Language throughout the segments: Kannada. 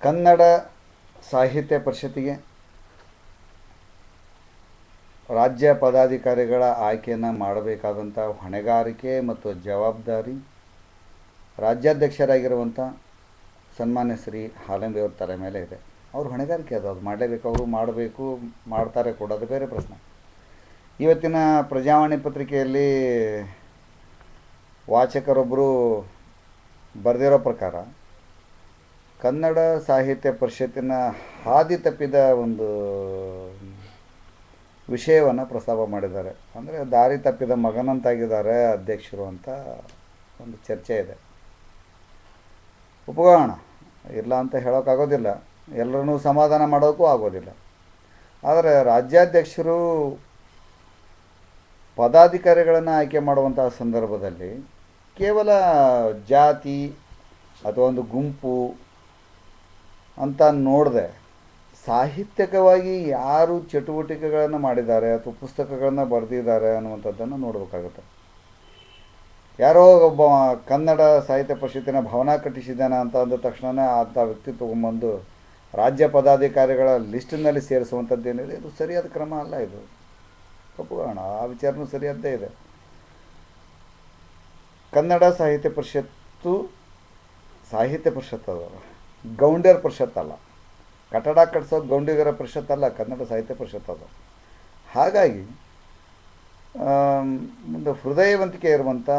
ಕನ್ನಡ ಸಾಹಿತ್ಯ ಪರಿಷತ್ತಿಗೆ ರಾಜ್ಯ ಪದಾಧಿಕಾರಿಗಳ ಆಯ್ಕೆಯನ್ನು ಮಾಡಬೇಕಾದಂಥ ಹೊಣೆಗಾರಿಕೆ ಮತ್ತು ಜವಾಬ್ದಾರಿ ರಾಜ್ಯಾಧ್ಯಕ್ಷರಾಗಿರುವಂಥ ಸನ್ಮಾನ್ಯ ಶ್ರೀ ಹಾಲಂಬಿಯವ್ರ ತಲೆ ಮೇಲೆ ಇದೆ. ಅವ್ರ ಹೊಣೆಗಾರಿಕೆ ಅದು ಮಾಡಲೇಬೇಕು, ಅವರು ಮಾಡಬೇಕು, ಮಾಡ್ತಾರೆ ಕೂಡ, ಅದು ಬೇರೆ ಪ್ರಶ್ನೆ. ಇವತ್ತಿನ ಪ್ರಜಾವಾಣಿ ಪತ್ರಿಕೆಯಲ್ಲಿ ವಾಚಕರೊಬ್ಬರು ಬರೆದಿರೋ ಪ್ರಕಾರ ಕನ್ನಡ ಸಾಹಿತ್ಯ ಪರಿಷತ್ತಿನ ಹಾದಿ ತಪ್ಪಿದ ಒಂದು ವಿಷಯವನ್ನು ಪ್ರಸ್ತಾಪ ಮಾಡಿದ್ದಾರೆ. ಅಂದರೆ ದಾರಿ ತಪ್ಪಿದ ಮಗನಂತಾಗಿದ್ದಾರೆ ಅಧ್ಯಕ್ಷರು ಅಂತ ಒಂದು ಚರ್ಚೆ ಇದೆ. ಒಪ್ಪಿಕೊಳ್ಳೋಣ, ಇಲ್ಲ ಅಂತ ಹೇಳೋಕ್ಕಾಗೋದಿಲ್ಲ, ಎಲ್ಲರನ್ನೂ ಸಮಾಧಾನ ಮಾಡೋಕ್ಕೂ ಆಗೋದಿಲ್ಲ. ಆದರೆ ರಾಜ್ಯಾಧ್ಯಕ್ಷರು ಪದಾಧಿಕಾರಿಗಳನ್ನು ಆಯ್ಕೆ ಮಾಡುವಂತಹ ಸಂದರ್ಭದಲ್ಲಿ ಕೇವಲ ಜಾತಿ ಅಥವಾ ಒಂದು ಗುಂಪು ಅಂತ ನೋಡದೆ ಸಾಹಿತ್ಯಿಕವಾಗಿ ಯಾರು ಚಟುವಟಿಕೆಗಳನ್ನು ಮಾಡಿದ್ದಾರೆ ಅಥವಾ ಪುಸ್ತಕಗಳನ್ನು ಬರೆದಿದ್ದಾರೆ ಅನ್ನುವಂಥದ್ದನ್ನು ನೋಡಬೇಕಾಗುತ್ತೆ. ಯಾರೋ ಒಬ್ಬ ಕನ್ನಡ ಸಾಹಿತ್ಯ ಪರಿಷತ್ತಿನ ಭವನ ಕಟ್ಟಿಸಿದ್ದಾನೆ ಅಂತ ಅಂದ ತಕ್ಷಣ ಅಂಥ ವ್ಯಕ್ತಿ ತೊಗೊಂಬಂದು ರಾಜ್ಯ ಪದಾಧಿಕಾರಿಗಳ ಲಿಸ್ಟಿನಲ್ಲಿ ಸೇರಿಸುವಂಥದ್ದೇನಿದೆ, ಇದು ಸರಿಯಾದ ಕ್ರಮ ಅಲ್ಲ. ಇದು ಒಪ್ಪಿಕೊಳ್ಳೋಣ, ಆ ವಿಚಾರನೂ ಸರಿಯಾದ್ದೇ ಇದೆ. ಕನ್ನಡ ಸಾಹಿತ್ಯ ಪರಿಷತ್ತು ಸಾಹಿತ್ಯ ಪರಿಷತ್ ಅದ, ಗೌಂಡ್ಯರ ಪರಿಷತ್ ಅಲ್ಲ. ಕಟ್ಟಡ ಕಟ್ಟಿಸೋದು ಗೌಂಡಿಗರ ಪರಿಷತ್ ಅಲ್ಲ, ಕನ್ನಡ ಸಾಹಿತ್ಯ ಪರಿಷತ್ ಅದು. ಹಾಗಾಗಿ ಒಂದು ಹೃದಯವಂತಿಕೆ ಇರುವಂಥ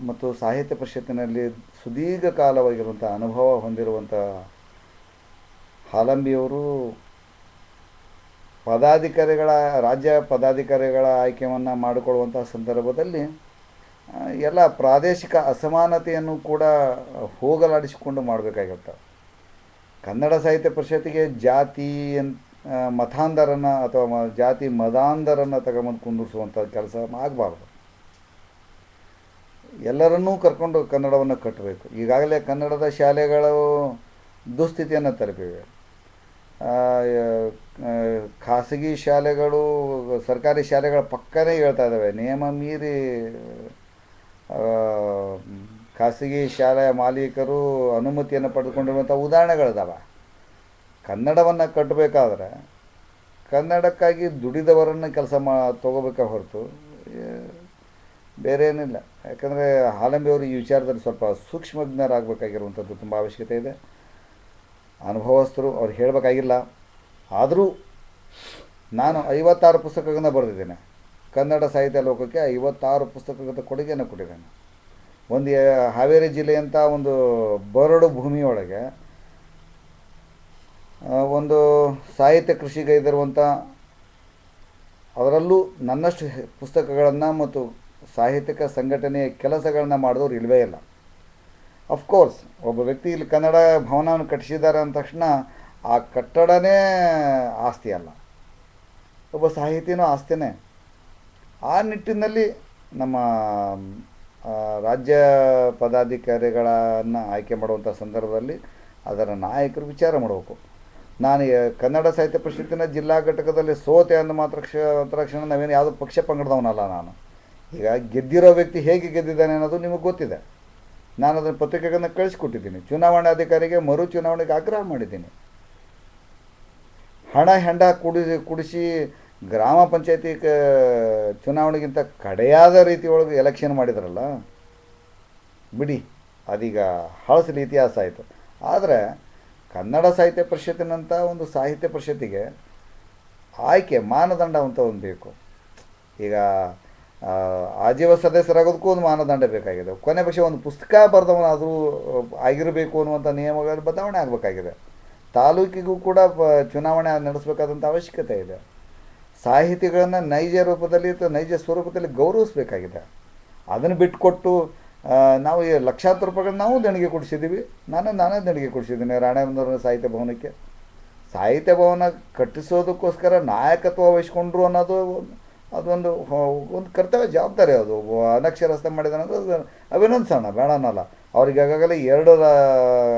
ಮತ್ತು ಸಾಹಿತ್ಯ ಪರಿಷತ್ತಿನಲ್ಲಿ ಸುದೀರ್ಘ ಕಾಲವಾಗಿರುವಂಥ ಅನುಭವ ಹೊಂದಿರುವಂಥ ಹಾಲಂಬಿಯವರು ರಾಜ್ಯ ಪದಾಧಿಕಾರಿಗಳ ಆಯ್ಕೆಯನ್ನು ಮಾಡಿಕೊಳ್ಳುವಂಥ ಸಂದರ್ಭದಲ್ಲಿ ಎಲ್ಲ ಪ್ರಾದೇಶಿಕ ಅಸಮಾನತೆಯನ್ನು ಕೂಡ ಹೋಗಲಾಡಿಸಿಕೊಂಡು ಮಾಡಬೇಕಾಗಿರುತ್ತೆ. ಕನ್ನಡ ಸಾಹಿತ್ಯ ಪರಿಷತ್ತಿಗೆ ಜಾತಿ ಮತಾಂಧರನ್ನು ಅಥವಾ ಜಾತಿ ಮತಾಂಧರನ್ನು ತಗೊಂಬಂದು ಕುಂದಿರಿಸುವಂಥ ಕೆಲಸ ಆಗಬಾರ್ದು. ಎಲ್ಲರನ್ನೂ ಕರ್ಕೊಂಡು ಕನ್ನಡವನ್ನು ಕಟ್ಟಬೇಕು. ಈಗಾಗಲೇ ಕನ್ನಡದ ಶಾಲೆಗಳು ದುಸ್ಥಿತಿಯನ್ನು ತಲುಪಿವೆ. ಖಾಸಗಿ ಶಾಲೆಗಳು ಸರ್ಕಾರಿ ಶಾಲೆಗಳ ಪಕ್ಕನೇ ಹೇಳ್ತಾ ಇದ್ದಾವೆ. ನಿಯಮ ಮೀರಿ ಖಾಸಗಿ ಶಾಲೆಯ ಮಾಲೀಕರು ಅನುಮತಿಯನ್ನು ಪಡೆದುಕೊಂಡಿರುವಂಥ ಉದಾಹರಣೆಗಳಿದ್ದಾವೆ. ಕನ್ನಡವನ್ನು ಕಟ್ಟಬೇಕಾದ್ರೆ ಕನ್ನಡಕ್ಕಾಗಿ ದುಡಿದವರನ್ನು ಕೆಲಸ ತೊಗೋಬೇಕೆ ಹೊರತು ಬೇರೆ ಏನಿಲ್ಲ. ಯಾಕಂದರೆ ಹಾಲಂಬಿಯವರು ಈ ವಿಚಾರದಲ್ಲಿ ಸ್ವಲ್ಪ ಸೂಕ್ಷ್ಮಜ್ಞರಾಗಬೇಕಾಗಿರುವಂಥದ್ದು ತುಂಬ ಅವಶ್ಯಕತೆ ಇದೆ. ಅನುಭವಸ್ಥರು ಅವ್ರು ಹೇಳಬೇಕಾಗಿಲ್ಲ. ಆದರೂ ನಾನು 56 ಪುಸ್ತಕಗಳನ್ನು ಬರೆದಿದ್ದೇನೆ. ಕನ್ನಡ ಸಾಹಿತ್ಯ ಲೋಕಕ್ಕೆ 56 ಪುಸ್ತಕದ ಕೊಡುಗೆಯನ್ನು ಕೊಟ್ಟಿದ್ದೇನೆ. ಒಂದು ಹಾವೇರಿ ಜಿಲ್ಲೆಯಂಥ ಒಂದು ಬರಡು ಭೂಮಿಯೊಳಗೆ ಒಂದು ಸಾಹಿತ್ಯ ಕೃಷಿಗೈದಿರುವಂಥ, ಅದರಲ್ಲೂ ನನ್ನಷ್ಟು ಪುಸ್ತಕಗಳನ್ನು ಮತ್ತು ಸಾಹಿತ್ಯಿಕ ಸಂಘಟನೆಯ ಕೆಲಸಗಳನ್ನ ಮಾಡಿದವರು ಇಲ್ಲವೇ ಇಲ್ಲ. ಅಫ್ಕೋರ್ಸ್ ಒಬ್ಬ ವ್ಯಕ್ತಿ ಇಲ್ಲಿ ಕನ್ನಡ ಭವನವನ್ನು ಕಟ್ಟಿಸಿದ್ದಾರೆ ಅಂದ ತಕ್ಷಣ ಆ ಕಟ್ಟಡನೇ ಆಸ್ತಿ ಅಲ್ಲ, ಒಬ್ಬ ಸಾಹಿತಿನೂ ಆಸ್ತಿನೇ. ಆ ನಿಟ್ಟಿನಲ್ಲಿ ನಮ್ಮ ರಾಜ್ಯ ಪದಾಧಿಕಾರಿಗಳನ್ನು ಆಯ್ಕೆ ಮಾಡುವಂಥ ಸಂದರ್ಭದಲ್ಲಿ ಅದರ ನಾಯಕರು ವಿಚಾರ ಮಾಡಬೇಕು. ನಾನು ಕನ್ನಡ ಸಾಹಿತ್ಯ ಪರಿಷತ್ತಿನ ಜಿಲ್ಲಾ ಘಟಕದಲ್ಲಿ ಸೋತೆ ಅಂದ ಮಾತ್ರ ನಾವೇನು ಯಾವುದೋ ಪಕ್ಷ ಪಂಗಡದವನಲ್ಲ. ನಾನು ಈಗ ಗೆದ್ದಿರೋ ವ್ಯಕ್ತಿ ಹೇಗೆ ಗೆದ್ದಿದ್ದಾನೆ ಅನ್ನೋದು ನಿಮಗೆ ಗೊತ್ತಿದೆ. ನಾನು ಅದನ್ನು ಪತ್ರಿಕೆಗಳನ್ನು ಕಳಿಸ್ಕೊಟ್ಟಿದ್ದೀನಿ. ಚುನಾವಣಾಧಿಕಾರಿಗೆ ಮರು ಚುನಾವಣೆಗೆ ಆಗ್ರಹ ಮಾಡಿದ್ದೀನಿ. ಹಣ ಹೆಂಡ ಕುಡಿಸಿ ಗ್ರಾಮ ಪಂಚಾಯತಿ ಚುನಾವಣೆಗಿಂತ ಕಡೆಯಾದ ರೀತಿಯೊಳಗೆ ಎಲೆಕ್ಷನ್ ಮಾಡಿದ್ರಲ್ಲ, ಬಿಡಿ, ಅದೀಗ ಹಳಸಲಿ ಇತಿಹಾಸ ಆಯಿತು. ಆದರೆ ಕನ್ನಡ ಸಾಹಿತ್ಯ ಪರಿಷತ್ತಿನಂಥ ಒಂದು ಸಾಹಿತ್ಯ ಪರಿಷತ್ತಿಗೆ ಆಯ್ಕೆ ಮಾನದಂಡ ಅಂತ ಒಂದು ಬೇಕು. ಈಗ ಆಜೀವ ಸದಸ್ಯರಾಗೋದಕ್ಕೂ ಒಂದು ಮಾನದಂಡ ಬೇಕಾಗಿದೆ. ಕೊನೆ ಪಕ್ಷ ಒಂದು ಪುಸ್ತಕ ಬರೆದವನಾದರೂ ಆಗಿರಬೇಕು ಅನ್ನುವಂಥ ನಿಯಮಗಳ ಬದಲಾವಣೆ ಆಗಬೇಕಾಗಿದೆ. ತಾಲೂಕಿಗೂ ಕೂಡ ಚುನಾವಣೆ ನಡೆಸಬೇಕಾದಂಥ ಅವಶ್ಯಕತೆ ಇದೆ. ಸಾಹಿತಿಗಳನ್ನು ನೈಜ ರೂಪದಲ್ಲಿ ಅಥವಾ ನೈಜ ಸ್ವರೂಪದಲ್ಲಿ ಗೌರವಿಸಬೇಕಾಗಿದೆ. ಅದನ್ನು ಬಿಟ್ಟುಕೊಟ್ಟು ನಾವು ಲಕ್ಷಾಂತರ ರೂಪಾಯಿಗಳನ್ನ ನಾವು ದೇಣಿಗೆ ಕೊಡಿಸಿದ್ದೀವಿ. ನಾನೇ ದೇಣಿಗೆ ಕೊಡಿಸಿದ್ದೀನಿ ರಾಣೇಬೆನ್ನೂರಿನ ಸಾಹಿತ್ಯ ಭವನಕ್ಕೆ. ಸಾಹಿತ್ಯ ಭವನ ಕಟ್ಟಿಸೋದಕ್ಕೋಸ್ಕರ ನಾಯಕತ್ವ ವಹಿಸ್ಕೊಂಡ್ರು ಅನ್ನೋದು ಅದೊಂದು ಕರ್ತವ್ಯ, ಜವಾಬ್ದಾರಿ. ಅದು ಅನಕ್ಷರಸ್ಥ ಮಾಡಿದಾನಂದ್ರೆ ಅದು ಅಭಿನಂದಿಸೋಣ, ಬೇಡ ಅನ್ನಲ್ಲ. ಅವ್ರಿಗೆ ಆಗಾಗಲೇ 2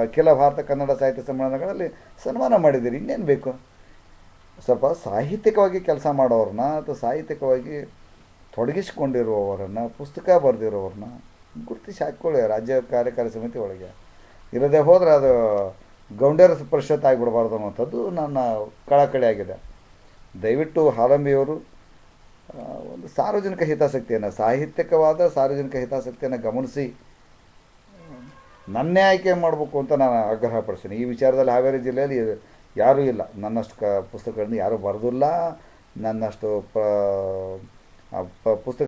ಅಖಿಲ ಭಾರತ ಕನ್ನಡ ಸಾಹಿತ್ಯ ಸಮ್ಮೇಳನಗಳಲ್ಲಿ ಸನ್ಮಾನ ಮಾಡಿದ್ದೀರಿ, ಇನ್ನೇನು ಬೇಕು? ಸ್ವಲ್ಪ ಸಾಹಿತ್ಯಿಕವಾಗಿ ಕೆಲಸ ಮಾಡೋರನ್ನ ಅಥವಾ ಸಾಹಿತ್ಯಿಕವಾಗಿ ತೊಡಗಿಸ್ಕೊಂಡಿರುವವರನ್ನು, ಪುಸ್ತಕ ಬರೆದಿರೋರನ್ನ ಗುರುತಿಸಿ ಹಾಕ್ಕೊಳ್ಳಿ ರಾಜ್ಯ ಕಾರ್ಯಕಾರಿ ಸಮಿತಿ ಒಳಗೆ. ಇಲ್ಲದೆ ಹೋದರೆ ಅದು ಗೌಂಡ್ಯರ ಪರಿಷತ್ ಆಗಿಬಿಡಬಾರ್ದು ಅನ್ನುವಂಥದ್ದು ನನ್ನ ಕಳಕಳಿ ಆಗಿದೆ. ದಯವಿಟ್ಟು ಹಾಲಂಬಿಯವರು ಒಂದು ಸಾರ್ವಜನಿಕ ಹಿತಾಸಕ್ತಿಯನ್ನು, ಸಾಹಿತ್ಯಿಕವಾದ ಸಾರ್ವಜನಿಕ ಹಿತಾಸಕ್ತಿಯನ್ನು ಗಮನಿಸಿ ನನ್ನೇ ಆಯ್ಕೆ ಮಾಡಬೇಕು ಅಂತ ನಾನು ಆಗ್ರಹಪಡಿಸ್ತೀನಿ. ಈ ವಿಚಾರದಲ್ಲಿ ಹಾವೇರಿ ಜಿಲ್ಲೆಯಲ್ಲಿ ಯಾರೂ ಇಲ್ಲ, ನನ್ನಷ್ಟು ಪುಸ್ತಕಗಳನ್ನು ಯಾರೂ ಬರೆದಿಲ್ಲ, ನನ್ನಷ್ಟು ಪುಸ್ತಕ